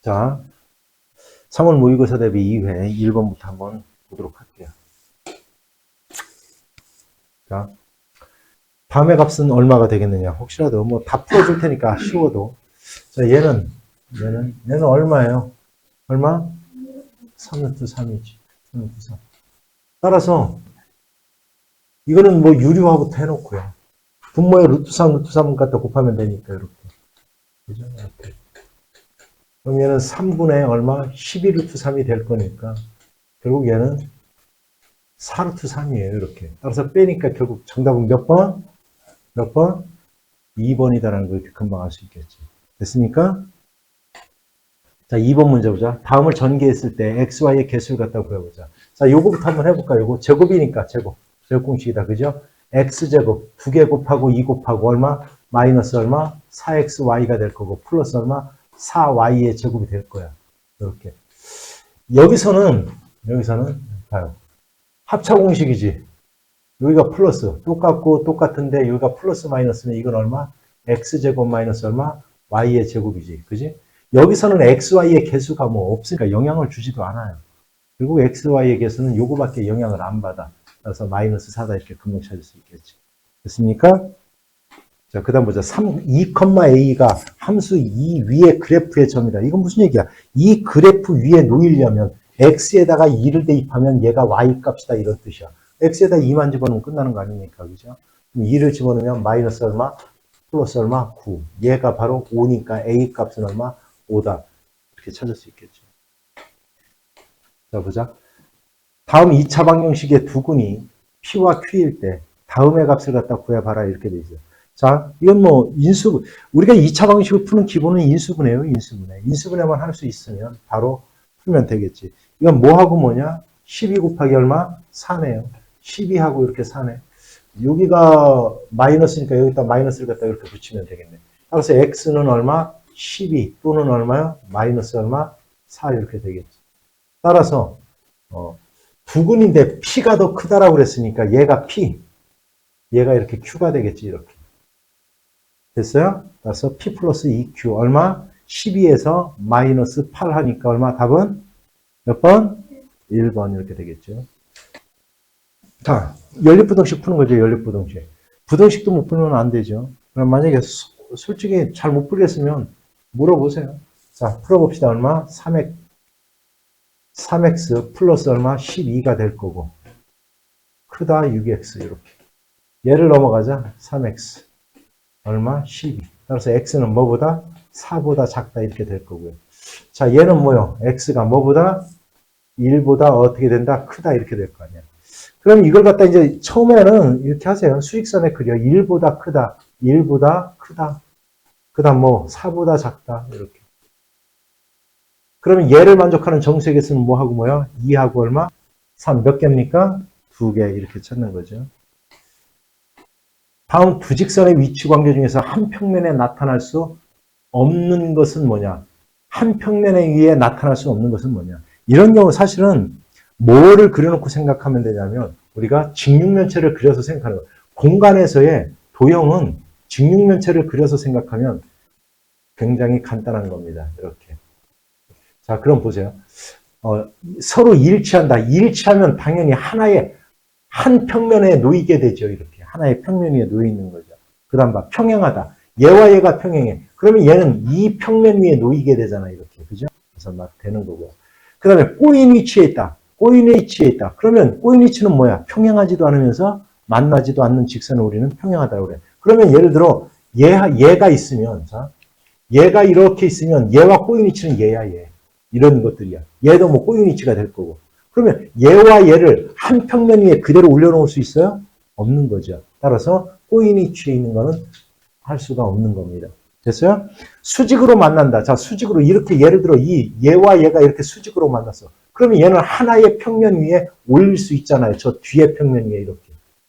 자, 3월 모의고사 대비 2회 1번부터 한번 보도록 할게요. 자, 다음의 값은 얼마가 되겠느냐. 혹시라도 뭐 다 풀어줄 테니까 쉬워도. 자, 얘는 얼마예요? 얼마? 3루트 3이지. 3루트 3. 따라서 이거는 뭐 유리화부터 해놓고요. 분모에 루트 3, 루트 3 갖다 곱하면 되니까 이렇게. 그죠? 이렇게. 그럼 얘는 3분의 얼마? 12루트 3이 될 거니까 결국 얘는 4루트 3이에요. 이렇게. 따라서 빼니까 결국 정답은 몇 번? 몇 번? 2번이다라는 걸 이렇게 금방 알 수 있겠지. 됐습니까? 자, 2번 문제 보자. 다음을 전개했을 때 x, y의 개수를 갖다 구해보자. 자, 요거부터 한번 해볼까요? 요거 제곱이니까 제곱. 제곱 공식이다. 그죠? x제곱 2개 곱하고 2 곱하고 얼마? 마이너스 얼마? 4xy가 될 거고 플러스 얼마? 4y의 제곱이 될 거야. 이렇게. 여기서는 봐요. 합차 공식이지. 여기가 플러스. 똑같고 똑같은데 여기가 플러스 마이너스면 이건 얼마? x제곱 마이너스 얼마? y의 제곱이지. 그지? 여기서는 xy의 개수가 뭐 없으니까 영향을 주지도 않아요. 결국 xy의 개수는 요거밖에 영향을 안 받아. 그래서 마이너스 4다 이렇게 금방 찾을 수 있겠지. 됐습니까? 자, 그 다음 보자. 2,a가 함수 2 위의 그래프의 점이다. 이건 무슨 얘기야? 이 그래프 위에 놓이려면 x에다가 2를 대입하면 얘가 y 값이다. 이런 뜻이야. x에다 2만 집어넣으면 끝나는 거 아닙니까? 그죠? 2를 집어넣으면 마이너스 얼마? 플러스 얼마? 9. 얘가 바로 5니까 a 값은 얼마? 5다. 이렇게 찾을 수 있겠죠. 자, 보자. 다음 2차 방정식의 두근이 P와 Q일 때 다음의 값을 갖다 구해봐라. 이렇게 되죠. 자, 이건 뭐 인수, 우리가 2차 방식을 푸는 기본은 인수분해예요. 인수분해. 인수분해만 할 수 있으면 바로 풀면 되겠지. 이건 뭐하고 뭐냐? 12 곱하기 얼마? 4네요. 12하고 이렇게 4네. 여기가 마이너스니까 여기다 마이너스를 갖다 이렇게 붙이면 되겠네. 따라서 x는 얼마? 12 또는 얼마요? 마이너스 얼마? 4 이렇게 되겠지. 따라서 두근인데 P가 더 크다라고 그랬으니까 얘가 P, 얘가 이렇게 Q가 되겠지. 이렇게. 됐어요? 따라서 P 플러스 2Q 얼마? 12에서 마이너스 8 하니까 얼마? 답은 몇 번? 1번 이렇게 되겠죠. 자, 연립부등식 푸는 거죠. 연립부등식. 부등식도 못 풀면 안 되죠. 그럼 만약에 솔직히 잘 못 풀겠으면 물어보세요. 자, 풀어봅시다. 얼마? 3x 플러스 얼마? 12가 될 거고 크다 6x 이렇게. 얘를 넘어가자. 3x 얼마? 12. 따라서 x는 뭐보다? 4보다 작다 이렇게 될 거고요. 자, 얘는 뭐요? x가 뭐보다? 1보다 어떻게 된다? 크다 이렇게 될 거 아니야. 그럼 이걸 갖다 이제 처음에는 이렇게 하세요. 수직선에 그려. 1보다 크다. 1보다 크다. 그 다음 뭐 4보다 작다. 이렇게. 그러면 얘를 만족하는 정수의 개수는 뭐하고 뭐야? 2하고 얼마? 3 몇 개입니까? 2개 이렇게 찾는 거죠. 다음 두 직선의 위치 관계 중에서 한 평면에 나타날 수 없는 것은 뭐냐? 한 평면에 의해 나타날 수 없는 것은 뭐냐? 이런 경우 사실은 뭐를 그려놓고 생각하면 되냐면 우리가 직육면체를 그려서 생각하는 거예요. 공간에서의 도형은 직육면체를 그려서 생각하면 굉장히 간단한 겁니다. 이렇게. 자, 그럼 보세요. 서로 일치한다. 일치하면 당연히 하나의 한 평면에 놓이게 되죠. 이렇게. 하나의 평면 위에 놓여 있는 거죠. 그 다음 봐. 평행하다. 얘와 얘가 평행해. 그러면 얘는 이 평면 위에 놓이게 되잖아. 이렇게. 그죠? 그래서 막 되는 거고요. 그 다음에 꼬인 위치에 있다. 꼬인 위치에 있다. 그러면 꼬인 위치는 뭐야? 평행하지도 않으면서 만나지도 않는 직선을 우리는 평행하다고 그래. 그러면 예를 들어 얘가 있으면 자, 얘가 이렇게 있으면 얘와 꼬인 위치는 얘야 얘. 이런 것들이야. 얘도 뭐 꼬인 위치가 될 거고. 그러면 얘와 얘를 한 평면 위에 그대로 올려놓을 수 있어요? 없는 거죠. 따라서 꼬인 위치에 있는 거는 할 수가 없는 겁니다. 됐어요? 수직으로 만난다. 자, 수직으로 이렇게 예를 들어 얘와 얘가 이렇게 수직으로 만났어. 그러면 얘는 하나의 평면 위에 올릴 수 있잖아요. 저 뒤에 평면 위에 이렇게.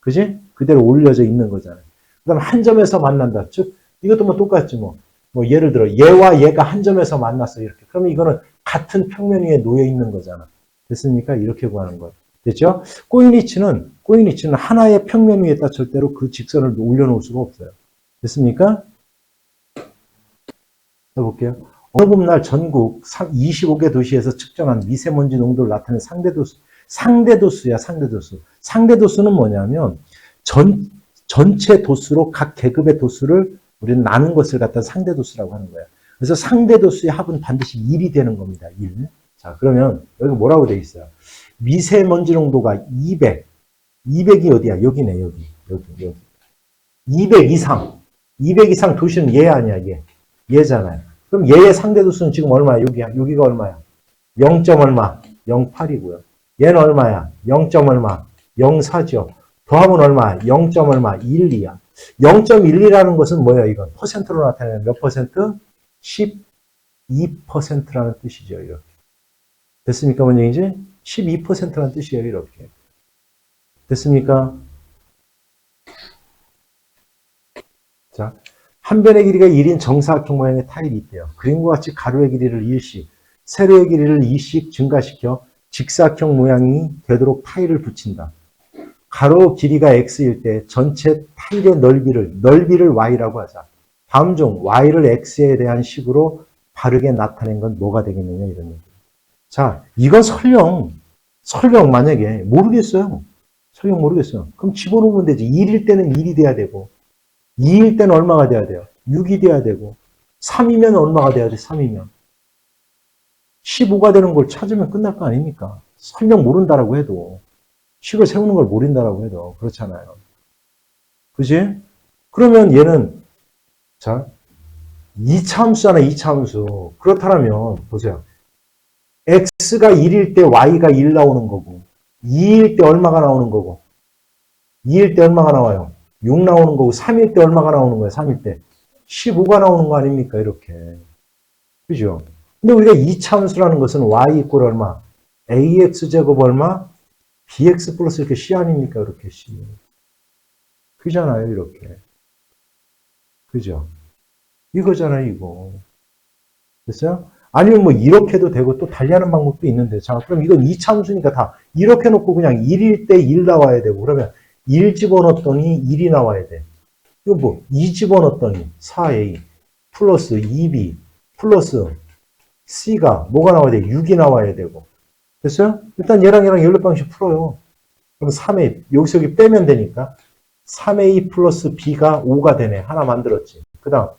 그지? 그대로 올려져 있는 거잖아요. 그 다음 한 점에서 만난다. 즉, 이것도 뭐 똑같지 뭐. 뭐 예를 들어 얘와 얘가 한 점에서 만났어. 이렇게. 그러면 이거는 같은 평면 위에 놓여 있는 거잖아. 됐습니까? 이렇게 구하는 거예요. 됐죠? 꼬인 위치는 하나의 평면 위에다 절대로 그 직선을 올려놓을 수가 없어요. 됐습니까? 해볼게요. 어느 날 전국 25개 도시에서 측정한 미세먼지 농도를 나타내는 상대도수야, 상대도수. 상대도수는 뭐냐면, 전체 도수로 각 계급의 도수를 우리는 나눈 것을 갖다 상대도수라고 하는 거예요. 그래서 상대도수의 합은 반드시 1이 되는 겁니다. 1. 자, 그러면 여기 뭐라고 되어 있어요? 미세먼지 농도가 200. 200이 어디야? 여기네, 여기. 200 이상. 200 이상 도시는 얘 아니야, 얘. 얘잖아요. 그럼 얘의 상대도수는 지금 얼마야? 여기야. 여기가 얼마야? 0. 얼마? 0.8이고요. 얘는 얼마야? 0. 얼마? 0.4죠. 더하면 얼마? 0. 얼마? 1,2야. 0.12라는 것은 뭐예요, 이건? 퍼센트로 나타내는 몇 퍼센트? 12%라는 뜻이죠, 이렇게. 됐습니까, 뭔 얘기지? 12%라는 뜻이에요, 이렇게. 됐습니까? 자, 한 변의 길이가 1인 정사각형 모양의 타일이 있대요. 그림과 같이 가로의 길이를 1씩, 세로의 길이를 2씩 증가시켜 직사각형 모양이 되도록 타일을 붙인다. 가로 길이가 x일 때 전체 타일의 넓이를 y라고 하자. 다음 중 y를 x에 대한 식으로 바르게 나타낸 건 뭐가 되겠느냐, 이런 얘기. 자, 이건 설령 만약에 모르겠어요. 설령 모르겠어요. 그럼 집어넣으면 되지. 1일 때는 1이 돼야 되고, 2일 때는 얼마가 돼야 돼요? 6이 돼야 되고, 3이면 얼마가 돼야 돼? 3이면. 15가 되는 걸 찾으면 끝날 거 아닙니까? 설령 모른다라고 해도. 식을 세우는 걸 모른다라고 해도. 그렇잖아요. 그지? 그러면 얘는, 자, 2차함수잖아, 2차함수. 그렇다면, 보세요. x가 1일 때 y가 1 나오는 거고, 2일 때 얼마가 나오는 거고, 2일 때 얼마가 나와요? 6 나오는 거고, 3일 때 얼마가 나오는 거예요? 3일 때. 15가 나오는 거 아닙니까? 이렇게. 그죠? 근데 우리가 2차함수라는 것은 y 이꼴 얼마? ax제곱 얼마? bx 플러스 이렇게 c 아닙니까? 이렇게 c. 그잖아요, 이렇게. 그죠? 이거잖아요, 이거. 됐어요? 아니면 뭐 이렇게도 되고 또 달리하는 방법도 있는데, 자, 그럼 이건 2차함수니까 다 이렇게 놓고 그냥 1일 때 1 나와야 되고, 그러면 1 집어넣었더니 1이 나와야 돼. 이거 뭐, 2 집어넣었더니 4a 플러스 2b 플러스 c가 뭐가 나와야 돼? 6이 나와야 되고. 됐어요? 일단 얘랑 연립방식 풀어요. 그럼 3a, 여기서 여기 빼면 되니까 3a 플러스 b가 5가 되네. 하나 만들었지. 그 다음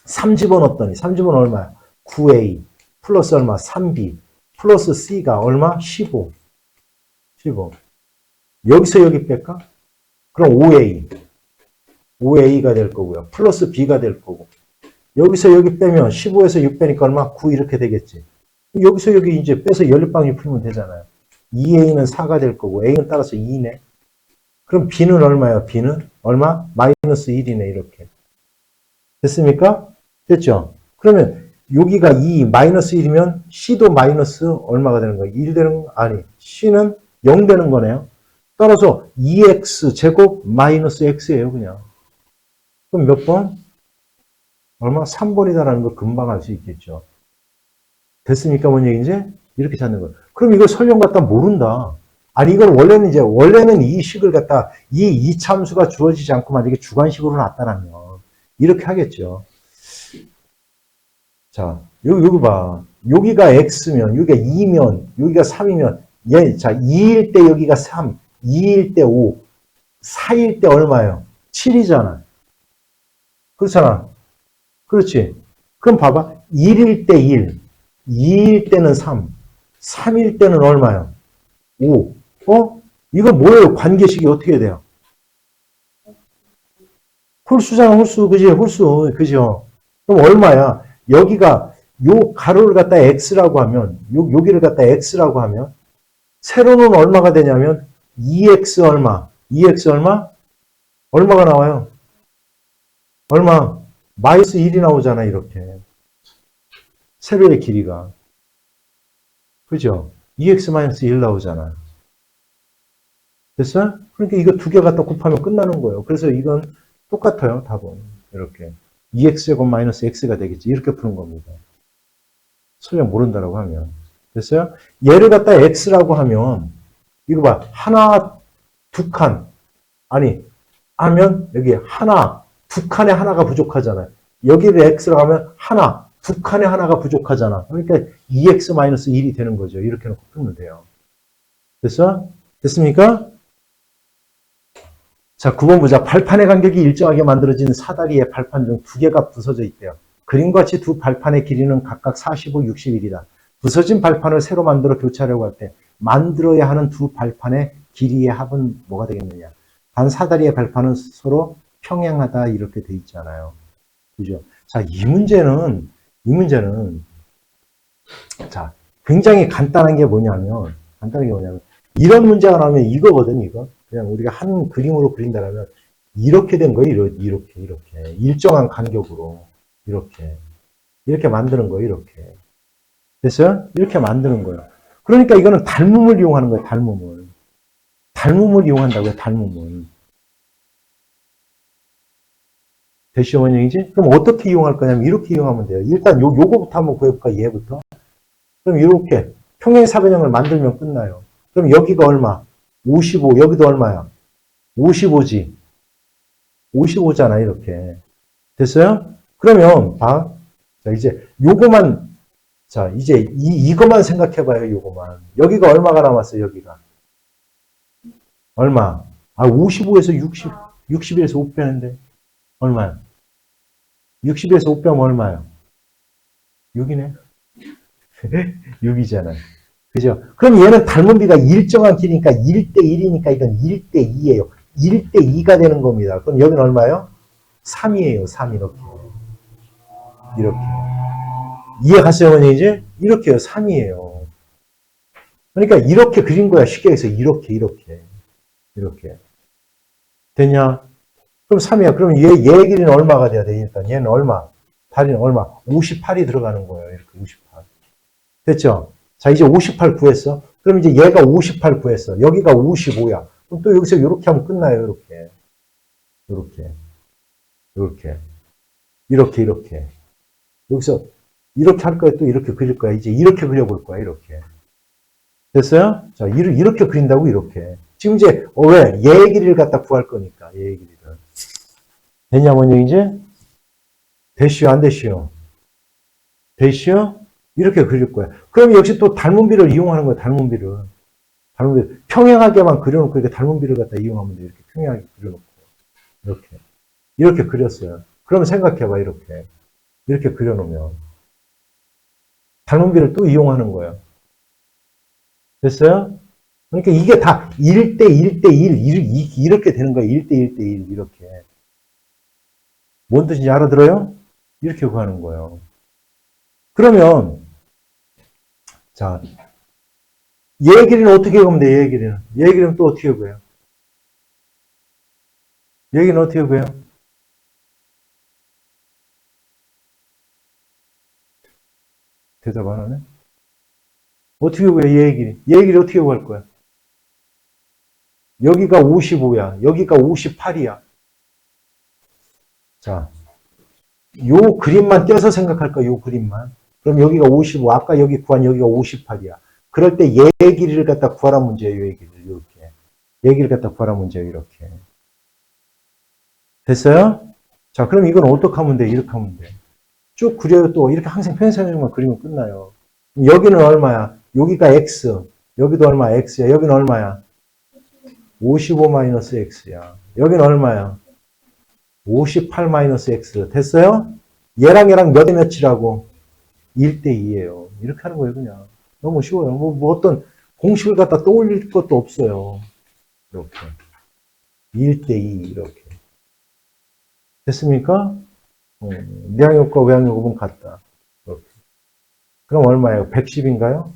3 집어넣었더니 3 집어넣으면 얼마야? 9a 플러스 얼마? 3b 플러스 c가 얼마? 15. 여기서 여기 뺄까? 그럼 5a가 될 거고요. 플러스 b가 될 거고. 여기서 여기 빼면 15에서 6 빼니까 얼마? 9 이렇게 되겠지. 여기서 여기 이제 빼서 연립방식 풀면 되잖아요. 2a는 4가 될 거고 a는 따라서 2네. 그럼 b는 얼마예요? b는 얼마? 마이너스 1이네. 이렇게. 됐습니까? 됐죠? 그러면 여기가 2, 마이너스 1이면 c도 마이너스 얼마가 되는 거예요? 1 되는 거? 아니, c는 0 되는 거네요. 따라서 2x 제곱 마이너스 x예요, 그냥. 그럼 몇 번? 얼마? 3번이다라는 거 금방 알 수 있겠죠. 됐습니까? 뭔 얘기인지? 이렇게 찾는 거예요. 그럼 이거 설령 갖다 모른다. 아니, 이건 원래는 이 식을 갖다, 이 이참수가 주어지지 않고 만약에 주관식으로 나타나면, 이렇게 하겠죠. 자, 여기 봐. 여기가 x면, 여기가 2면, 여기가 3이면, 자, 2일 때 여기가 3, 2일 때 5, 4일 때 얼마예요? 7이잖아. 그렇잖아. 그렇지. 그럼 봐봐. 1일 때 1, 2일 때는 3, 3일 때는 얼마예요? 5. 이거 뭐예요? 관계식이 어떻게 돼요? 홀수잖아, 홀수. 그지? 홀수. 그죠? 그럼 얼마야? 여기가 요 가로를 갖다 x라고 하면, 여기를 갖다 x라고 하면, 세로는 얼마가 되냐면, 2x 얼마? 2x 얼마? 얼마가 나와요? 얼마? 마이너스 1이 나오잖아, 이렇게. 세로의 길이가. 그죠? 2x 마이너스 1 나오잖아. 됐어요? 그러니까 이거 두 개 갖다 곱하면 끝나는 거예요. 그래서 이건 똑같아요, 답은. 이렇게. 2x제곱 마이너스 x가 되겠지. 이렇게 푸는 겁니다. 설령 모른다라고 하면. 됐어요? 얘를 갖다 x라고 하면, 이거 봐. 하나, 두 칸. 아니, 하면 여기 하나, 두 칸에 하나가 부족하잖아요. 여기를 x라고 하면 하나, 두 칸에 하나가 부족하잖아. 그러니까 2x-1이 되는 거죠. 이렇게 놓고 풀면 돼요. 됐어? 됐습니까? 자, 9번 보자. 발판의 간격이 일정하게 만들어진 사다리의 발판 중 두 개가 부서져 있대요. 그림과 같이 두 발판의 길이는 각각 45, 61이다. 부서진 발판을 새로 만들어 교체하려고 할 때 만들어야 하는 두 발판의 길이의 합은 뭐가 되겠느냐. 단 사다리의 발판은 서로 평행하다 이렇게 돼 있잖아요. 그죠? 자, 이 문제는 자, 굉장히 간단한 게 뭐냐면 이런 문제가 나오면 이거거든, 이거. 그냥 우리가 한 그림으로 그린다면 이렇게 된 거예요. 이렇게. 일정한 간격으로. 이렇게 만드는 거예요. 이렇게. 됐어요? 이렇게 만드는 거예요. 그러니까 이거는 닮음을 이용하는 거예요. 닮음을 이용한다고요. 닮음을. 됐죠, 원형이지? 그럼 어떻게 이용할 거냐면 이렇게 이용하면 돼요. 일단 요거부터 한번 구해볼까, 얘부터. 그럼 이렇게 평행사변형을 만들면 끝나요. 그럼 여기가 얼마? 55. 여기도 얼마야? 55지. 55잖아, 이렇게. 됐어요? 그러면, 봐. 자, 이제 요거만, 자, 이제 이거만 생각해봐요, 요거만. 여기가 얼마가 남았어요, 여기가? 얼마? 55에서 60에서 5 빼는데, 얼마야? 60에서 5 빼면 얼마야? 6이네. 6이잖아. 그죠? 그럼 얘는 닮은 비가 일정한 길이니까 1대1이니까 이건 1대2예요. 1대2가 되는 겁니다. 그럼 여기는 얼마예요? 3이에요. 3 이렇게. 이해 갔어요, 어머니 이제? 이렇게요. 3이에요. 그러니까 이렇게 그린 거야. 쉽게 해서 이렇게. 됐냐? 그럼 3이야. 그럼 얘 길이는 얼마가 돼야 돼? 일단 얘는 얼마? 다리는 얼마? 58이 들어가는 거예요. 이렇게 58. 됐죠? 자, 이제 58 구했어. 그럼 이제 얘가 58 구했어. 여기가 55야. 그럼 또 여기서 이렇게 하면 끝나요. 이렇게. 여기서 이렇게 할 거야. 또 이렇게 그릴 거야. 이제 이렇게 그려볼 거야. 이렇게. 됐어요? 자, 이렇게 그린다고 이렇게. 지금 이제 왜? 얘의 길이를 갖다 구할 거니까. 얘의 길이를. 됐냐, 뭔 얘기지? 됐슈, 안 됐슈? 됐슈? 이렇게 그릴 거야. 그럼 역시 또 닮은비를 이용하는 거야. 닮은비를. 평행하게만 그려놓고 이렇게 닮은비를 갖다 이용하면 돼. 이렇게 평행하게 그려놓고. 이렇게 그렸어요. 그럼 생각해봐. 이렇게 그려놓으면. 닮은비를 또 이용하는 거예요. 됐어요? 그러니까 이게 다 1대1대1 이렇게 되는 거예요. 1대1대1 이렇게. 뭔 뜻인지 알아들어요? 이렇게 구하는 거예요. 그러면 자, 얘 길이는 어떻게 구하면 돼? 얘 길이는 또 어떻게 구해요? 얘 길이는 어떻게 구해요? 대답 안 하네? 어떻게 구해? 얘 길이 어떻게 구할 거야? 여기가 55야. 여기가 58이야. 자, 요 그림만 떼서 생각할 거야. 요 그림만. 그럼 여기가 55. 아까 여기 구한 여기가 58이야. 그럴 때 얘 길이를 갖다 구하라 문제예요. 얘 길이를 이렇게. 얘 길이를 갖다 구하라 문제예요. 이렇게. 됐어요? 자, 그럼 이건 어떻게 하면 돼? 이렇게 하면 돼. 쭉 그려요. 또 이렇게 항상 평행사변형만 그리면 끝나요. 여기는 얼마야? 여기가 x. 여기도 얼마야? x야. 여기는 얼마야? 55-x야. 여기는 얼마야? 58-x. 됐어요? 얘랑 몇 대 몇이라고? 1대2예요. 이렇게 하는 거예요, 그냥. 너무 쉬워요. 뭐 어떤 공식을 갖다 떠올릴 것도 없어요. 이렇게. 1대2, 이렇게. 됐습니까? 미양요과 외양요급은 같다. 이렇게. 그럼 얼마예요? 110인가요?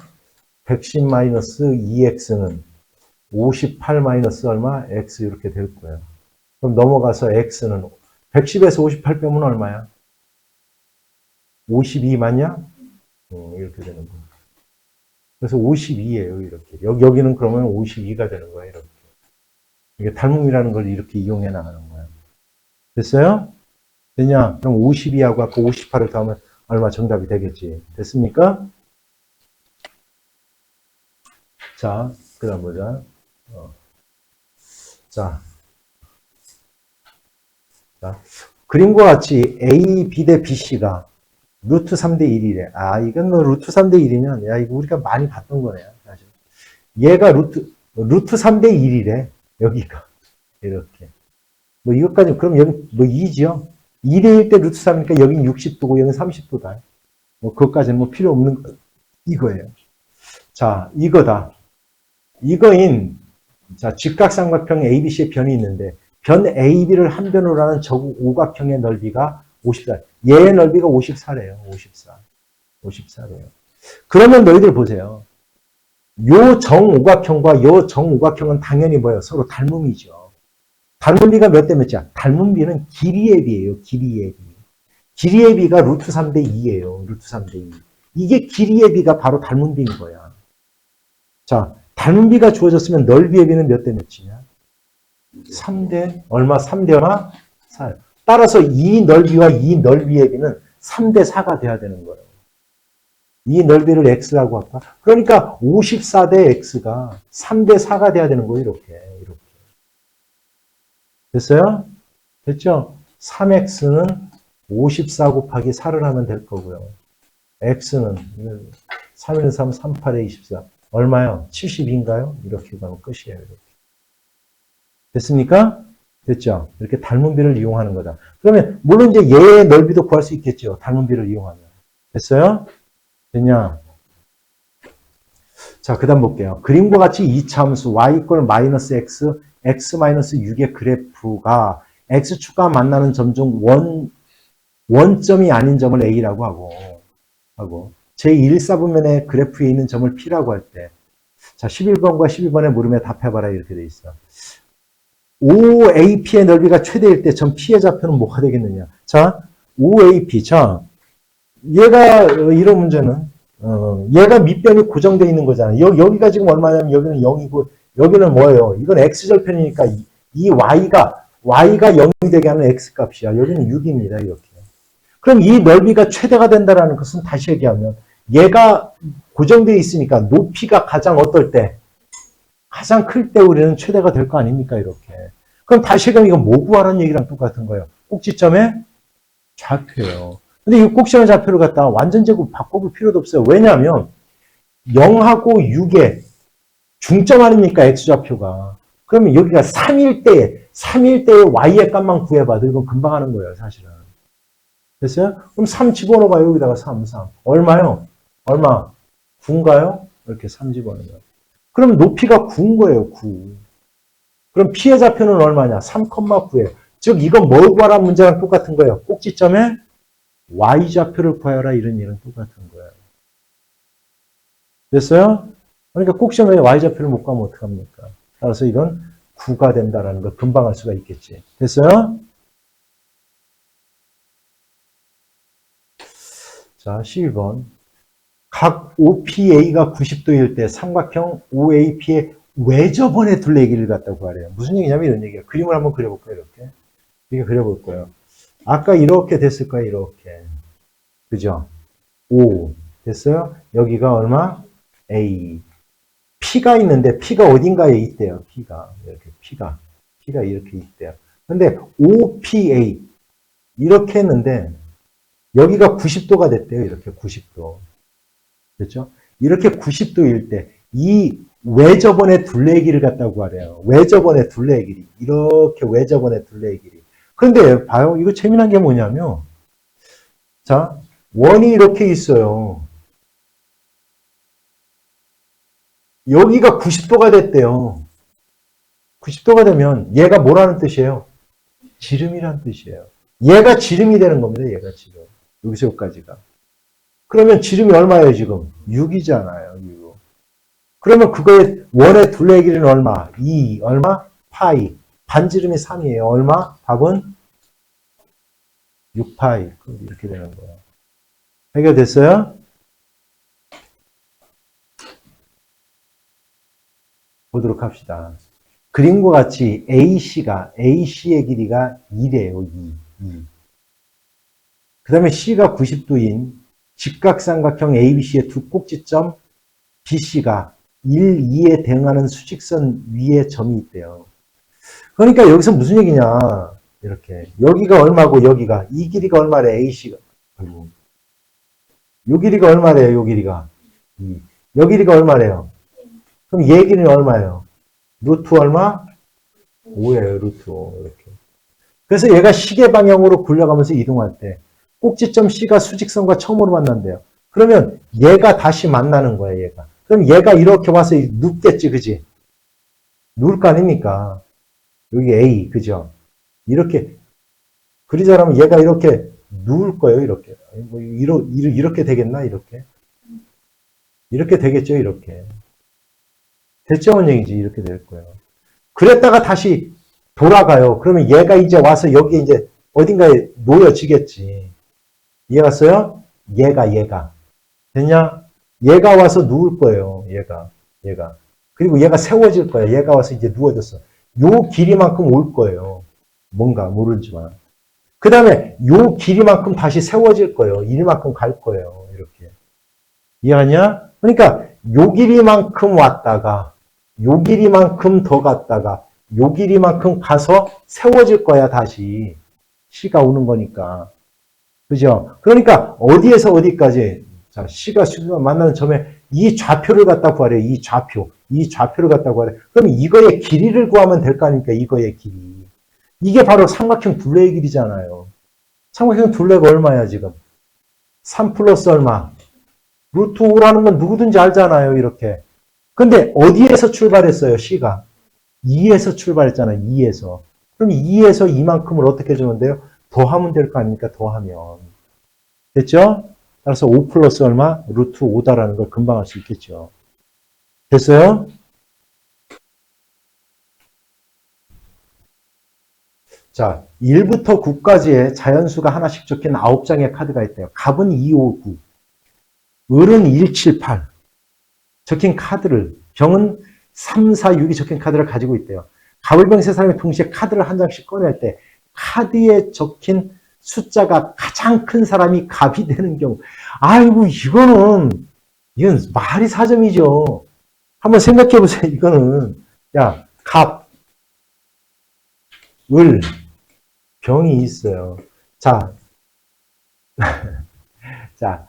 110-2x는 58 얼마? x 이렇게 될 거예요. 그럼 넘어가서 x는 110에서 58 빼면 얼마야? 52 맞냐? 이렇게 되는 거예요. 그래서 52예요, 이렇게. 여기는 그러면 52가 되는 거예요, 이렇게. 이게 닮음이라는 걸 이렇게 이용해 나가는 거예요. 됐어요? 됐냐? 그럼 52하고 아까 58을 더하면 얼마 정답이 되겠지. 됐습니까? 자, 그 다음 보자. 자, 그림과 같이 A, B 대 BC가 루트 3대 1이래. 아, 이건 뭐 루트 3대 1이면, 야, 이거 우리가 많이 봤던 거네요, 사실. 얘가 루트 3대 1이래. 여기가. 이렇게. 뭐 이것까지, 그럼 여기 뭐 2죠? 2대 1 때 루트 3이니까 여긴 60도고 여긴 30도다. 뭐 그것까지는 뭐 필요 없는 이거예요. 자, 이거다. 이거인, 자, 직각삼각형 ABC의 변이 있는데, 변 AB를 한 변으로 하는 저 오각형의 넓이가 54. 얘의 넓이가 54래요. 54. 54래요. 그러면 너희들 보세요. 요 정오각형과 요 정오각형은 당연히 뭐예요? 서로 닮음이죠. 닮음비가 몇 대 몇이야? 닮음비는 길이의 비예요. 길이의 비. 길이의 비가 루트 3대 2예요. 루트 3대 2. 이게 길이의 비가 바로 닮음비인 거야. 자, 닮음비가 주어졌으면 넓이의 비는 몇 대 몇이냐? 3대 얼마? 3대 얼마? 4. 따라서 이 넓이와 이 넓이의 비는 3대 4가 돼야 되는 거예요. 이 넓이를 x라고 할까? 그러니까 54대 x가 3대 4가 돼야 되는 거예요. 이렇게. 됐어요? 됐죠? 3x는 54 곱하기 4를 하면 될 거고요. x는 3일 3, 38에 24. 얼마요? 72인가요? 이렇게 가면 끝이에요. 이렇게. 됐습니까? 됐죠? 이렇게 닮은비를 이용하는 거다. 그러면 물론 이제 얘의 넓이도 구할 수 있겠죠. 닮은비를 이용하면. 됐어요? 됐냐? 자, 그 다음 볼게요. 그림과 같이 이차함수 y 이퀄 마이너스 x, x 마이너스 6의 그래프가 x축과 만나는 점 중 원점이 아닌 점을 a라고 하고 제1사분면의 그래프에 있는 점을 p라고 할 때, 자, 11번과 12번의 물음에 답해봐라 이렇게 돼 있어. OAP의 넓이가 최대일 때 점 P의 좌표는 뭐가 되겠느냐? 자, OAP. 자, 얘가 이런 문제는 얘가 밑변이 고정되어 있는 거잖아요. 여기가 지금 얼마냐면 여기는 0이고 여기는 뭐예요? 이건 x절편이니까 이 y가 0이 되게 하는 x값이야. 여기는 6입니다. 이렇게. 그럼 이 넓이가 최대가 된다는 것은 다시 얘기하면 얘가 고정되어 있으니까 높이가 가장 어떨 때? 가장 클 때 우리는 최대가 될 거 아닙니까? 이렇게. 그럼 다시 얘기하면 이건 뭐 구하라는 얘기랑 똑같은 거예요. 꼭지점의 좌표예요. 근데 이 꼭지점의 좌표를 갖다가 완전 제곱 바꿔볼 필요도 없어요. 왜냐하면 0하고 6의 중점 아닙니까? x좌표가. 그러면 여기가 3일 때의 y의 값만 구해봐도 이건 금방 하는 거예요. 사실은. 됐어요? 그럼 3 집어넣어봐요. 여기다가 3. 얼마요? 얼마? 9인가요? 이렇게 3 집어넣어요. 그럼 높이가 9인 거예요. 9. 그럼 P의 좌표는 얼마냐? 3,9예요. 즉 이건 뭘 구하라 문제랑 똑같은 거예요. 꼭지점에 Y좌표를 구하라 이런 일은 똑같은 거예요. 됐어요? 그러니까 꼭지점에 Y좌표를 못 구하면 어떡합니까? 따라서 이건 9가 된다는 걸 금방 알 수가 있겠지. 됐어요? 자, 12번. 각 OPA가 90도일 때 삼각형 OAP의 외접원의 둘레길이를 갖다 구하래요. 무슨 얘기냐면 이런 얘기예요. 그림을 한번 그려볼까요? 이렇게 그려볼 거예요. 아까 이렇게 됐을 거예요. 이렇게. 그죠? O. 됐어요? 여기가 얼마? A. P가 있는데 P가 어딘가에 있대요. P가. 이렇게 P가 이렇게 있대요. 근데 OPA. 이렇게 했는데 여기가 90도가 됐대요. 이렇게 90도. 그렇죠? 이렇게 90도일 때 이 외접원의 둘레의 길을 갖다고 구하래요. 외접원의 둘레의 길이. 이렇게 외접원의 둘레의 길이. 그런데 봐요. 이거 재미난 게 뭐냐면 자, 원이 이렇게 있어요. 여기가 90도가 됐대요. 90도가 되면 얘가 뭐라는 뜻이에요? 지름이란 뜻이에요. 얘가 지름이 되는 겁니다. 얘가 지름. 여기서 여기까지가. 그러면 지름이 얼마예요, 지금? 6이잖아요, 6. 그러면 그거의 원의 둘레의 길이는 얼마? 2, 얼마? 파이. 반지름이 3이에요. 얼마? 답은 6파이. 이렇게 되는 거예요. 해결됐어요? 보도록 합시다. 그림과 같이 AC의 길이가 2래요, 2. 그 다음에 C가 90도인 직각삼각형 ABC의 두 꼭지점 BC가 1, 2에 대응하는 수직선 위에 점이 있대요. 그러니까 여기서 무슨 얘기냐. 이렇게. 여기가 얼마고 여기가. 이 길이가 얼마래? AC가. 요 길이가 얼마래요? 요 길이가. 요 길이가 얼마래요? 그럼 얘 길이는 얼마예요? 루트 얼마? 5예요. 루트 5. 이렇게. 그래서 얘가 시계 방향으로 굴려가면서 이동할 때 꼭지점 C가 수직선과 처음으로 만난대요. 그러면 얘가 다시 만나는 거야, 얘가. 그럼 얘가 이렇게 와서 눕겠지, 그지? 누울 거 아닙니까? 여기 A, 그죠? 이렇게 그리자라면 얘가 이렇게 누울 거예요, 이렇게. 뭐 이렇게 되겠나, 이렇게? 이렇게 되겠죠, 이렇게. 됐죠, 원 얘기지, 이렇게 될 거예요. 그랬다가 다시 돌아가요. 그러면 얘가 이제 와서 여기 이제 어딘가에 놓여지겠지. 이해 갔어요? 얘가. 됐냐? 얘가 와서 누울 거예요, 얘가. 그리고 얘가 세워질 거야. 얘가 와서 이제 누워졌어. 요 길이만큼 올 거예요. 뭔가 모르지만. 그 다음에 요 길이만큼 다시 세워질 거예요. 이만큼 갈 거예요. 이렇게. 이해하냐? 그러니까 요 길이만큼 왔다가 요 길이만큼 더 갔다가 요 길이만큼 가서 세워질 거야. 다시. C가 오는 거니까. 그죠? 그러니까 어디에서 어디까지 자, C가 만나는 점에 이 좌표를 갖다 구하래요. 이 좌표를 갖다 구하래요. 그럼 이거의 길이를 구하면 될 거 아닙니까? 이거의 길이. 이게 바로 삼각형 둘레의 길이잖아요. 삼각형 둘레가 얼마야, 지금? 3 플러스 얼마? 루트 5라는 건 누구든지 알잖아요, 이렇게. 근데 어디에서 출발했어요, C가? 2에서 출발했잖아요, 2에서. 그럼 2에서 이만큼을 어떻게 주면 돼요? 더하면 될 거 아닙니까? 더하면. 됐죠? 따라서 5 플러스 얼마? 루트 5다라는 걸 금방 알 수 있겠죠. 됐어요? 자, 1부터 9까지의 자연수가 하나씩 적힌 9장의 카드가 있대요. 갑은 2, 5, 9. 을은 1, 7, 8. 적힌 카드를, 병은 3, 4, 6이 적힌 카드를 가지고 있대요. 갑을병 세 사람이 동시에 카드를 한 장씩 꺼낼 때 카드에 적힌 숫자가 가장 큰 사람이 갑이 되는 경우. 아이고, 이건 말이 사점이죠. 한번 생각해 보세요. 이거는. 야, 갑, 을, 병이 있어요. 자, 자,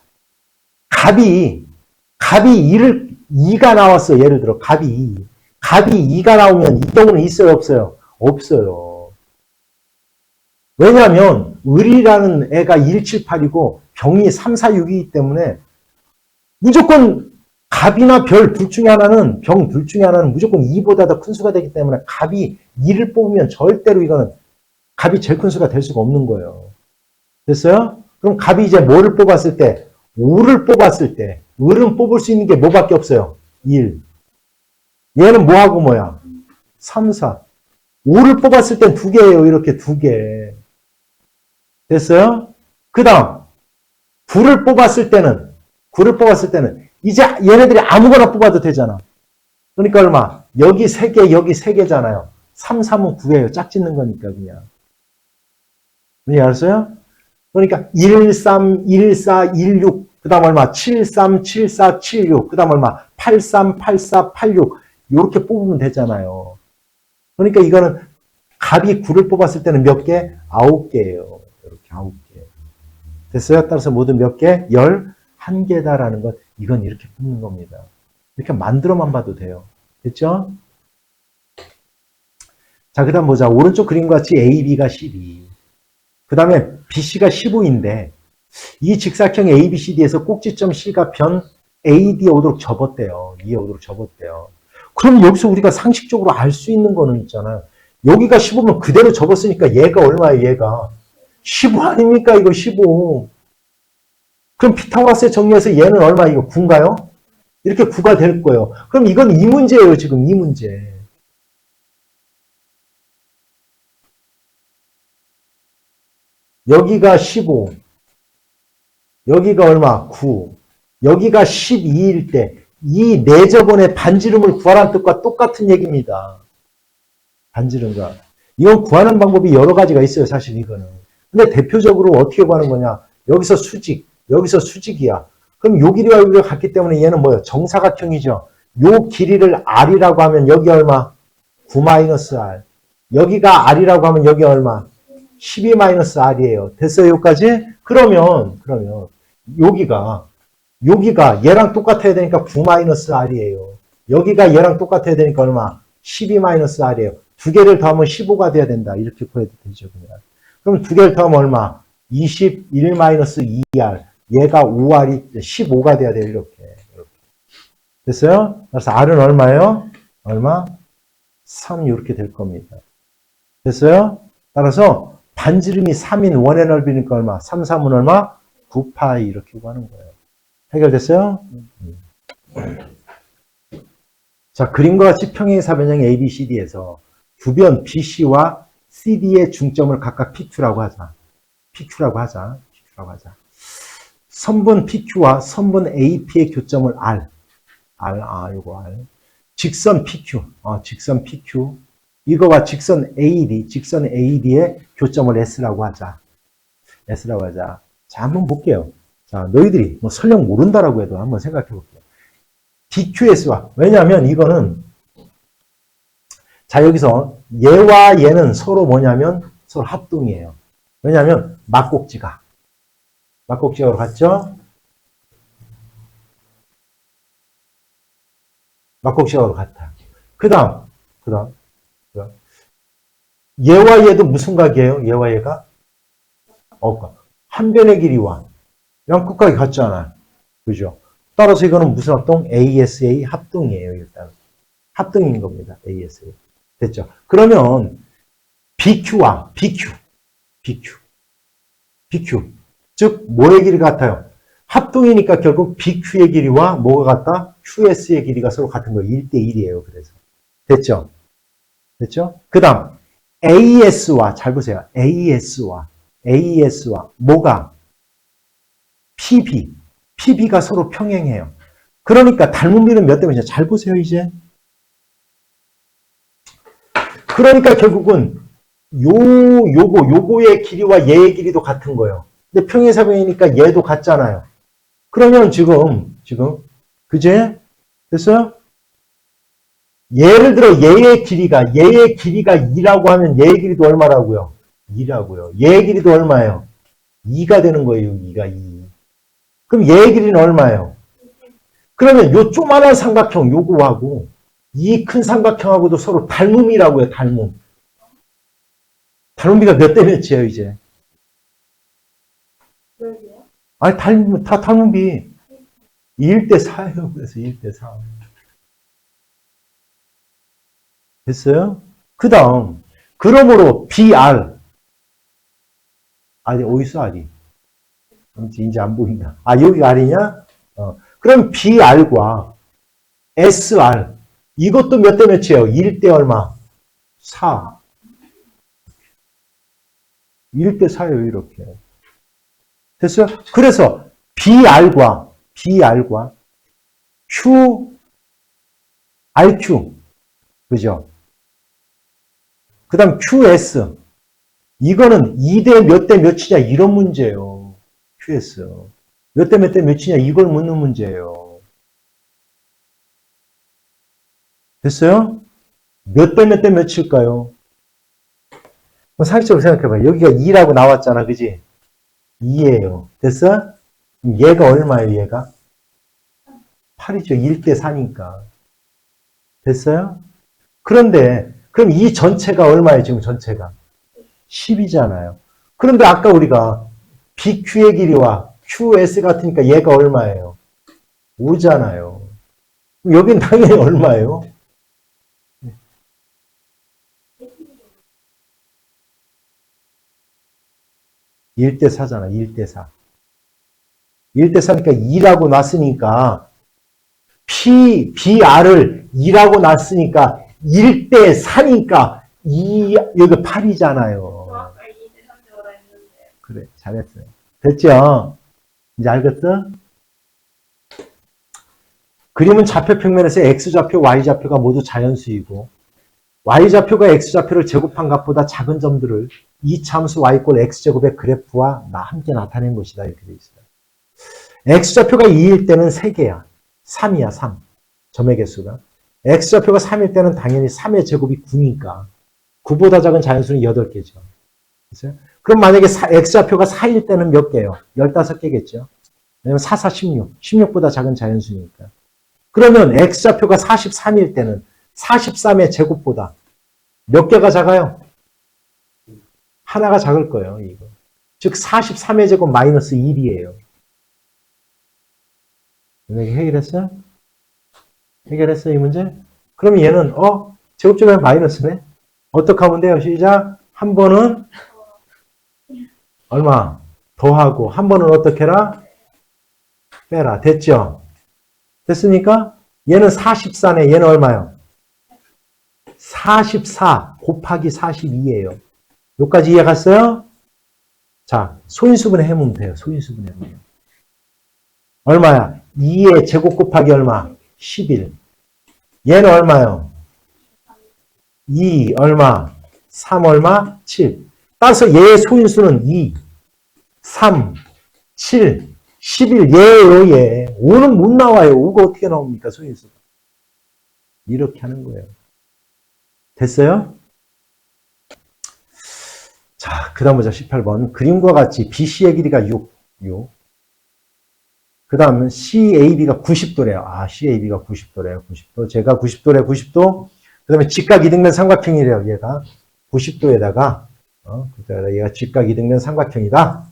갑이 2가 나왔어. 예를 들어, 갑이 2가 나오면 이 경우는 있어요, 없어요? 없어요. 왜냐하면 을이라는 애가 1, 7, 8이고 병이 3, 4, 6이기 때문에 무조건 갑이나 별 둘 중에 하나는 병 둘 중에 하나는 무조건 2보다 더 큰 수가 되기 때문에 갑이 2를 뽑으면 절대로 이거는 갑이 제일 큰 수가 될 수가 없는 거예요. 됐어요? 그럼 갑이 이제 뭐를 뽑았을 때 5를 뽑았을 때 을은 뽑을 수 있는 게 뭐밖에 없어요? 1. 얘는 뭐하고 뭐야? 3, 4. 5를 뽑았을 땐 2개예요. 이렇게 2개. 됐어요? 그 다음 9를 뽑았을 때는 이제 얘네들이 아무거나 뽑아도 되잖아. 그러니까 얼마? 여기 3개, 여기 3개잖아요. 3, 3은 9예요. 짝짓는 거니까 그냥. 알았어요? 그러니까 1, 3, 1, 4, 1, 6. 그 다음 얼마? 7, 3, 7, 4, 7, 6. 그 다음 얼마? 8, 3, 8, 4, 8, 6. 이렇게 뽑으면 되잖아요. 그러니까 이거는 갑이 9를 뽑았을 때는 몇 개? 9개예요. 이렇게 9개. 됐어요? 따라서 모두 몇 개? 11개다라는 것. 이건 이렇게 뽑는 겁니다. 이렇게 만들어만 봐도 돼요. 됐죠? 자, 그 다음 보자. 오른쪽 그림과 같이 AB가 12. 그 다음에 BC가 15인데 이 직사형 ABCD에서 꼭지점 C가 변 AD에 오도록 접었대요. 이에 오도록 접었대요. 그럼 여기서 우리가 상식적으로 알 수 있는 거는 있잖아요. 여기가 15면 그대로 접었으니까 얘가 얼마예요, 얘가? 15 아닙니까? 이거 15. 그럼 피타고라스에 정리해서 얘는 얼마? 이거 9인가요? 이렇게 9가 될 거예요. 그럼 이건 이 문제예요, 지금 이 문제. 여기가 15. 여기가 얼마? 9. 여기가 12일 때 이 네 저번의 반지름을 구하라는 뜻과 똑같은 얘기입니다. 반지름과. 이건 구하는 방법이 여러 가지가 있어요, 사실 이거는. 근데 대표적으로 어떻게 구하는 거냐? 여기서 수직, 여기서 수직이야. 그럼 요 길이와 여기가 같기 때문에 얘는 뭐예요? 정사각형이죠. 요 길이를 R이라고 하면 여기 얼마? 9-R. 여기가 R이라고 하면 여기 얼마? 12-R이에요. 됐어요, 여기까지? 그러면 여기가 여기가 얘랑 똑같아야 되니까 9-R이에요. 여기가 얘랑 똑같아야 되니까 얼마? 12-R이에요. 두 개를 더하면 15가 돼야 된다. 이렇게 구해도 되죠, 그냥. 그럼 두 개를 더하면 얼마? 21-2R. 얘가 5R이 15가 돼야 돼요, 이렇게. 됐어요? 그래서 R은 얼마예요? 얼마? 3 이렇게 될 겁니다. 됐어요? 따라서 반지름이 3인 원의 넓이니까 얼마? 3, 3은 얼마? 9파이 이렇게 구하는 거예요. 해결됐어요? 자, 그림과 같이 평행사 변형 ABCD에서 두변 BC와 CD의 중점을 각각 PQ라고 하자. PQ라고 하자. 선분 PQ와 선분 AP의 교점을 R. 요거 R. 직선 PQ. 직선 PQ. 이거와 직선 AD의 교점을 S라고 하자. 자, 한번 볼게요. 자, 너희들이 뭐 설령 모른다라고 해도 한번 생각해 볼게요. DQS와, 왜냐하면 이거는, 자, 여기서 얘와 얘는 서로 뭐냐면 서로 합동이에요. 왜냐하면 막곡지각으로 갔죠? 막곡지각으로 갔다. 그 다음. 얘와 얘도 무슨 각이에요? 얘와 얘가? 한 변의 길이와 양끝각이 같잖아요. 그죠? 따라서 이거는 무슨 합동? ASA 합동이에요, 일단. 합동인 겁니다. ASA. 됐죠? 그러면 BQ와 BQ. 즉, 뭐의 길이 같아요? 합동이니까 결국 BQ의 길이와 뭐가 같다? QS의 길이가 서로 같은 거예요. 1대1이에요. 그래서. 됐죠? 그 다음, AS와, 잘 보세요. AS와 뭐가? PB가 서로 평행해요. 그러니까 닮은 비는 몇 대 몇이냐? 잘 보세요, 이제. 그러니까 결국은 요거의 길이와 얘의 길이도 같은 거예요. 근데 평행사변이니까 얘도 같잖아요. 그러면 지금 그제? 됐어요? 예를 들어 얘의 길이가 2라고 하면 얘의 길이도 얼마라고요? 2라고요. 얘의 길이도 얼마예요? 2가 되는 거예요. 2가 2. 그럼 얘의 길이는 얼마예요? 그러면 요 조그만한 삼각형 요거하고 이 큰 삼각형하고도 서로 닮음이라고요. 닮음비가 몇 대 몇이에요, 이제? 아니, 다 닮음비. 1대 4예요. 그래서 1대 4. 됐어요? 그 다음, 그러므로 BR. 아니, 어디서 R이? 이제 안 보인다. 여기 R이냐? 그럼 BR과 SR. 이것도 몇 대 몇이에요? 1대 얼마? 4. 1대 4예요, 이렇게. 됐어요? 그래서 BR과 RQ. 그죠? 그 다음 QS. 이거는 2대 몇 대 몇이냐 이런 문제예요. QS. 몇 대 몇이냐 이걸 묻는 문제예요. 됐어요? 몇 대 몇일까요? 상식적으로 생각해봐요. 여기가 2라고 나왔잖아. 그지? 2예요. 됐어? 얘가 얼마예요, 얘가? 8이죠. 1대 4니까. 됐어요? 그런데, 그럼 이 전체가 얼마예요, 지금 전체가? 10이잖아요. 그런데 아까 우리가 BQ의 길이와 QS 같으니까 얘가 얼마예요? 5잖아요. 그럼 여긴 당연히 얼마예요? 1대 4잖아. 1대 4. 1대 4니까 2라고 놨으니까 BR을 2라고 놨으니까 1대 4니까 2, 여기 8이잖아요. 그래, 잘했어요. 됐죠? 이제 알겠어? 그림은 좌표 평면에서 X좌표, Y좌표가 모두 자연수이고 Y좌표가 X좌표를 제곱한 값보다 작은 점들을 이참수 Y꼴 X제곱의 그래프와 함께 나타낸 것이다. 이렇게 되어 있어요. X좌표가 2일 때는 3개야. 3이야, 3. 점의 개수가. X좌표가 3일 때는 당연히 3의 제곱이 9니까 9보다 작은 자연수는 8개죠. 그렇죠? 그럼 만약에 X좌표가 4일 때는 몇 개예요? 15개겠죠. 왜냐면 4, 4, 16. 16보다 작은 자연수니까. 그러면 x좌표가 43일 때는 43의 제곱보다 몇 개가 작아요? 하나가 작을 거예요, 이거. 즉, 43의 제곱 마이너스 1이에요. 해결했어요? 해결했어요, 이 문제? 그럼 얘는, 제곱제곱이 마이너스네? 어떻게 하면 돼요? 시작. 한 번은 얼마? 더하고, 한 번은 어떻게 해라? 빼라. 됐죠? 됐습니까? 얘는 44네. 얘는 얼마요? 44 곱하기 42예요. 여기까지 이해 갔어요? 자, 소인수분해 해보면 돼요. 소인수분해 해보면. 얼마야? 2의 제곱 곱하기 얼마? 11. 얘는 얼마요? 2 얼마? 3 얼마? 7. 따라서 얘의 소인수는 2, 3, 7, 11. 얘예요, 얘. 5는 못 나와요. 5가 어떻게 나옵니까, 소인수가. 이렇게 하는 거예요. 됐어요? 자, 그 다음 보자. 18번. 그림과 같이 BC의 길이가 6. 그 다음은 CAB가 90도래요. 아, CAB가 90도래요. 90도. 제가 90도래, 90도. 그 다음에 직각 이등변 삼각형이래요. 얘가 90도에다가, 얘가 직각 이등변 삼각형이다.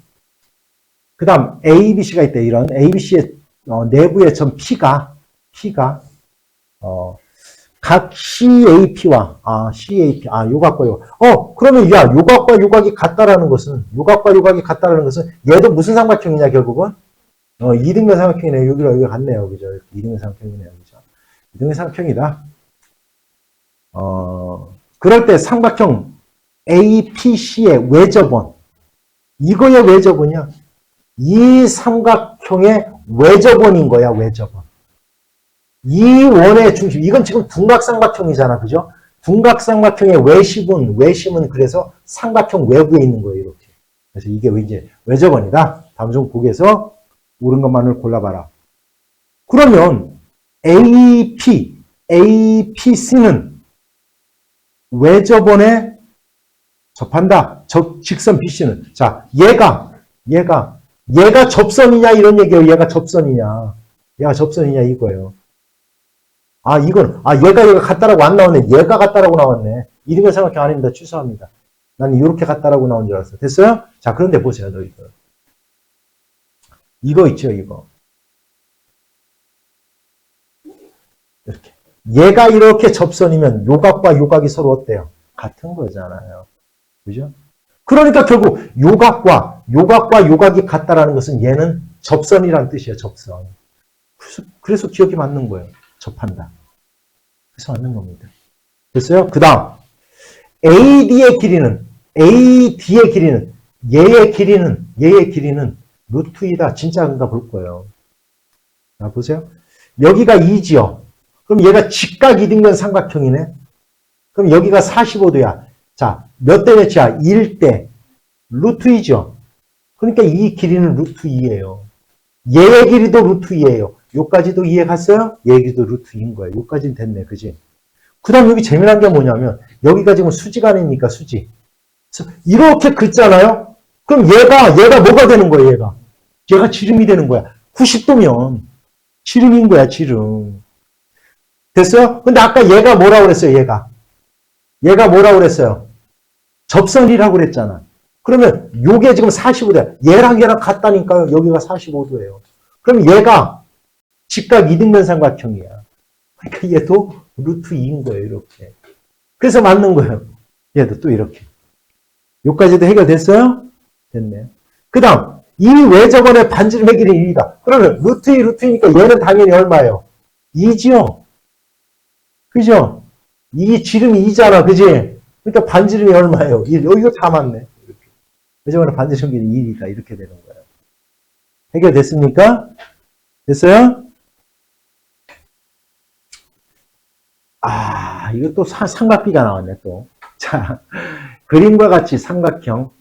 그 다음 ABC가 있대. 이런 ABC의 내부의 점 P가, 각 CAP와, CAP, 요각과 요각. 그러면, 야, 요각과 요각이 같다라는 것은, 얘도 무슨 삼각형이냐, 결국은? 이등변 삼각형이네. 여기가 같네요. 그죠? 이등변 삼각형이네요. 그죠? 이등변 삼각형이다. 그럴 때 삼각형 APC의 외접원. 이거의 외접원이야. 이 삼각형의 외접원인 거야, 외접원. 이 원의 중심, 이건 지금 둔각삼각형이잖아, 그죠? 둔각삼각형의 외심은 그래서 삼각형 외부에 있는 거예요, 이렇게. 그래서 이게 이제 외접원이다. 다음 중 보기에서 옳은 것만을 골라봐라. 그러면 APC는 외접원에 접한다. 직선 BC는. 자, 얘가 접선이냐, 이런 얘기예요. 얘가 접선이냐 이거예요. 얘가 같다라고 안 나왔네. 얘가 같다라고 나왔네. 이등변 삼각형 아닙니다. 취소합니다. 나는 이렇게 같다라고 나온 줄 알았어. 됐어요? 자, 그런데 보세요, 너희들. 이거 있죠, 이거. 이렇게. 얘가 이렇게 접선이면 요각과 요각이 서로 어때요? 같은 거잖아요. 그죠? 그러니까 결국 요각과 요각이 같다라는 것은 얘는 접선이라는 뜻이에요, 접선. 그래서 기억이 맞는 거예요. 접한다. 그래서 맞는 겁니다. 됐어요? 그 다음 AD의 길이는 얘의 길이는 루트 2다. 진짜 그런가 볼 거예요. 자, 보세요. 여기가 2지요. 그럼 얘가 직각 이등변 삼각형이네. 그럼 여기가 45도야. 자, 몇 대 몇이야? 1대 루트 2죠. 그러니까 이 길이는 루트 2예요. 얘의 길이도 루트 2예요. 요까지도 이해 갔어요? 얘의 길이도 루트 2인 거예요. 요까지는 됐네. 그지? 그 다음 여기 재미난 게 뭐냐면 여기가 지금 수지가 아닙니까? 수지. 이렇게 긋잖아요? 그럼 얘가 뭐가 되는 거예요? 얘가 지름이 되는 거야. 90도면 지름인 거야. 지름. 됐어요? 근데 아까 얘가 뭐라고 그랬어요? 얘가 뭐라고 그랬어요? 접선이라고 그랬잖아. 그러면 요게 지금 45도야. 얘랑 같다니까요. 여기가 45도예요. 그럼 얘가 직각 이등변 삼각형이야. 그러니까 얘도 루트 2인 거예요. 이렇게. 그래서 맞는 거예요. 얘도 또 이렇게. 요까지도 해결됐어요? 됐네요. 그 다음 이 외접원의 반지름의 길이 1이다. 그러면 루트 2, 루트 2니까 얘는 당연히 얼마예요? 2지요. 그죠? 이 지름이 2잖아. 그지? 그러니까 반지름이 얼마예요? 1. 이거 다 맞네. 이렇게. 외접원의 반지름 길이 1이다. 이렇게 되는 거예요. 해결됐습니까? 됐어요? 이거 또 삼각비가 나왔네, 또. 자, 그림과 같이 삼각형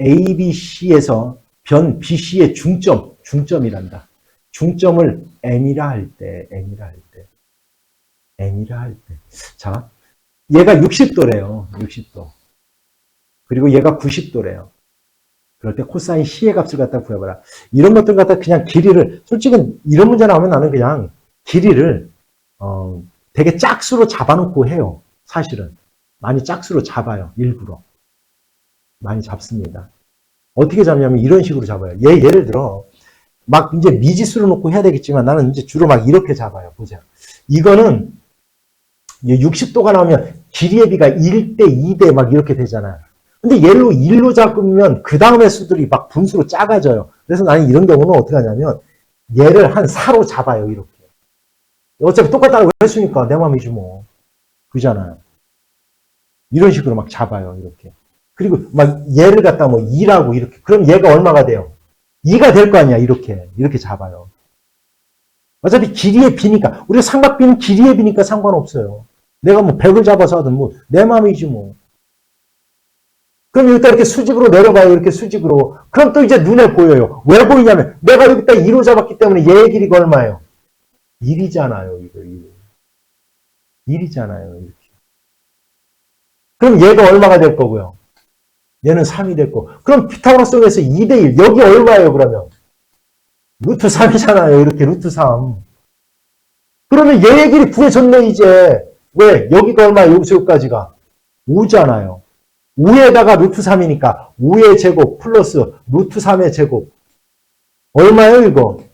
ABC에서 변 BC의 중점이란다. 중점을 M이라 할 때. 자, 얘가 60도래요. 60도. 그리고 얘가 90도래요. 그럴 때 코사인 C의 값을 갖다 구해봐라. 이런 것들 갖다 그냥 길이를, 솔직히 이런 문제 나오면 나는 그냥 길이를, 되게 짝수로 잡아놓고 해요. 사실은. 많이 짝수로 잡아요. 일부러. 많이 잡습니다. 어떻게 잡냐면 이런 식으로 잡아요. 예를 들어, 막 이제 미지수로 놓고 해야 되겠지만 나는 이제 주로 막 이렇게 잡아요. 보세요. 이거는 60도가 나오면 길이의 비가 1대 2대 막 이렇게 되잖아요. 근데 얘로 1로 잡으면 그 다음의 수들이 막 분수로 작아져요. 그래서 나는 이런 경우는 어떻게 하냐면 얘를 한 4로 잡아요. 이렇게. 어차피 똑같다고 했으니까 내 맘이지 뭐. 그잖아요. 이런 식으로 막 잡아요. 이렇게. 그리고 막 얘를 갖다 뭐 2라고 이렇게. 그럼 얘가 얼마가 돼요? 2가 될 거 아니야. 이렇게. 이렇게 잡아요. 어차피 길이의 비니까. 우리가 삼각비는 길이의 비니까 상관없어요. 내가 뭐 100을 잡아서 하든 뭐 내 맘이지 뭐. 그럼 여기다 이렇게 수직으로 내려봐요. 이렇게 수직으로. 그럼 또 이제 눈에 보여요. 왜 보이냐면 내가 여기다 2로 잡았기 때문에 얘의 길이가 얼마예요? 1이잖아요. 이거 1. 1이잖아요. 이렇게. 그럼 얘가 얼마가 될 거고요? 얘는 3이 될 거고. 그럼 피타고라스에서 2대 1. 여기 얼마예요, 그러면? 루트 3이잖아요. 이렇게 루트 3. 그러면 얘의 길이 구해졌네, 이제. 왜? 여기가 얼마예요? 여기서 여기까지가. 5잖아요. 5에다가 루트 3이니까 5의 제곱 플러스 루트 3의 제곱. 얼마예요, 이거?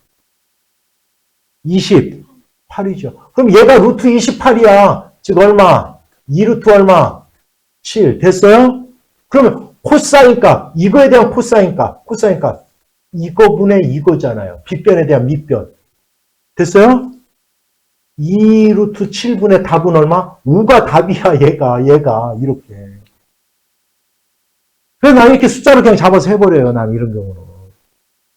28이죠. 그럼 얘가 루트 28이야. 즉 얼마? 2루트 얼마? 7. 됐어요? 그러면 코사인 값, 이거에 대한 코사인 값, 이거분의 이거잖아요. 빗변에 대한 밑변. 됐어요? 2루트 7분의 답은 얼마? 5가 답이야, 얘가, 이렇게. 그래서 난 이렇게 숫자로 그냥 잡아서 해버려요, 난 이런 경우는.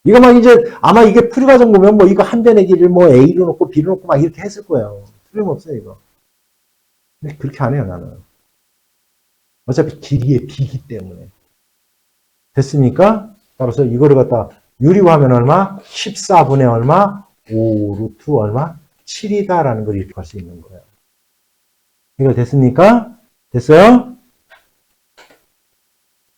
이거 막 이제, 아마 이게 풀이과정 보면 뭐 이거 한 배 내기를 뭐 A로 놓고 B로 놓고 막 이렇게 했을 거예요. 틀림없어요, 이거. 근데 그렇게 안 해요, 나는. 어차피 길이의 B이기 때문에. 됐습니까? 따라서 이거를 갖다 유리화하면 얼마? 14분의 얼마? 5루트 얼마? 7이다라는 걸 이렇게 할 수 있는 거예요. 이거 됐습니까? 됐어요?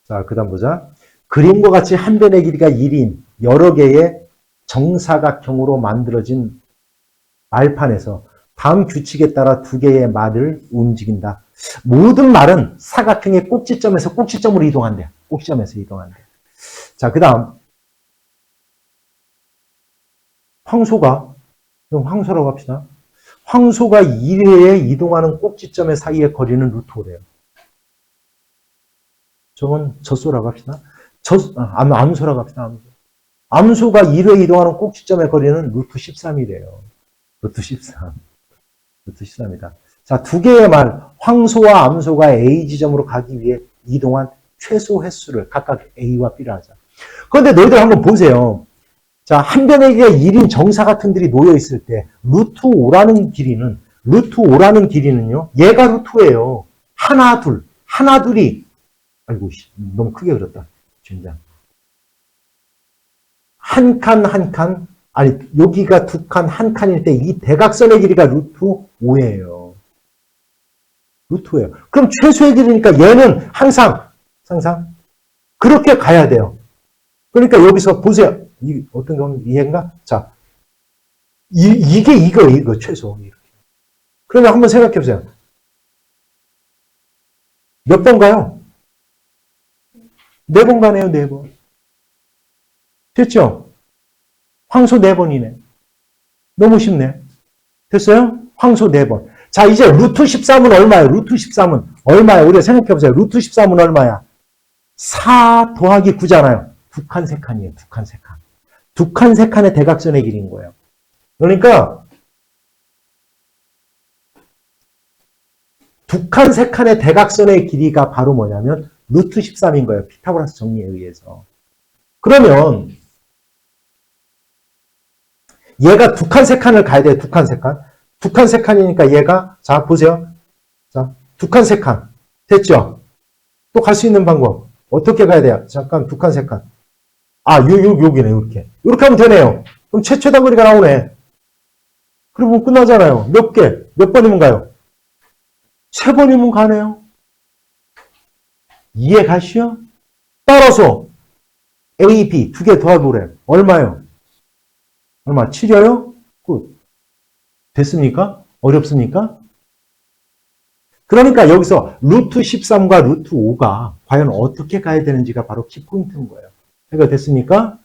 자, 그 다음 보자. 그림과 같이 한 변의 길이가 1인 여러 개의 정사각형으로 만들어진 말판에서 다음 규칙에 따라 두 개의 말을 움직인다. 모든 말은 사각형의 꼭지점에서 꼭지점으로 이동한대. 꼭지점에서 이동한대. 자, 그 다음 황소가, 그럼 황소라고 합시다. 황소가 1회에 이동하는 꼭지점의 사이의 거리는 루트 5래요. 저건 젖소라고 합시다. 암소라고 합시다. 암소가 1회 이동하는 꼭지점의 거리는 루트 13이래요. 루트 13. 루트 13이다. 자, 두 개의 말, 황소와 암소가 A 지점으로 가기 위해 이동한 최소 횟수를 각각 A와 B를 하자. 그런데 너희들 한번 보세요. 자, 한 변의 길이가 1인 정사각형들이 놓여 있을 때 루트 5라는 길이는요. 얘가 루트예요. 하나, 둘이 아이고 너무 크게 그렸다. 진짜. 한 칸, 아니 여기가 두 칸, 한 칸일 때 이 대각선의 길이가 루트 5예요. 루트 5예요. 그럼 최소의 길이니까 얘는 항상 그렇게 가야 돼요. 그러니까 여기서 보세요. 어떤 경우는 이해인가? 자, 이게 이거 최소. 이렇게. 그러면 한번 생각해 보세요. 몇 번 가요? 4번 가네요, 4번. 됐죠? 황소 4번이네. 너무 쉽네. 됐어요? 황소 4번. 자, 이제 루트 13은 얼마예요? 루트 13은 얼마예요? 우리가 생각해 보세요. 루트 13은 얼마야? 4 더하기 9잖아요. 2칸, 3칸이에요. 2칸, 3칸. 2칸, 3칸의 대각선의 길이인 거예요. 그러니까 2칸, 3칸의 대각선의 길이가 바로 뭐냐면 루트 13인 거예요. 피타고라스 정리에 의해서. 그러면 얘가 2칸, 3칸을 가야 돼요. 2칸, 3칸. 2칸, 3칸이니까 얘가 자 보세요. 자 2칸, 3칸. 됐죠? 또 갈 수 있는 방법. 어떻게 가야 돼요? 잠깐 2칸, 3칸. 아, 여기네, 이렇게. 이렇게 하면 되네요. 그럼 최초 단거리가 나오네. 그러면 끝나잖아요. 몇 개? 몇 번이면 가요? 3번이면 가네요. 이해 가시오? 따라서 A, B 두 개 더해보래. 얼마요? 얼마? 7이요? 굿. 됐습니까? 어렵습니까? 그러니까 여기서 루트 13과 루트 5가 과연 어떻게 가야 되는지가 바로 키포인트인 거예요. 해결됐습니까?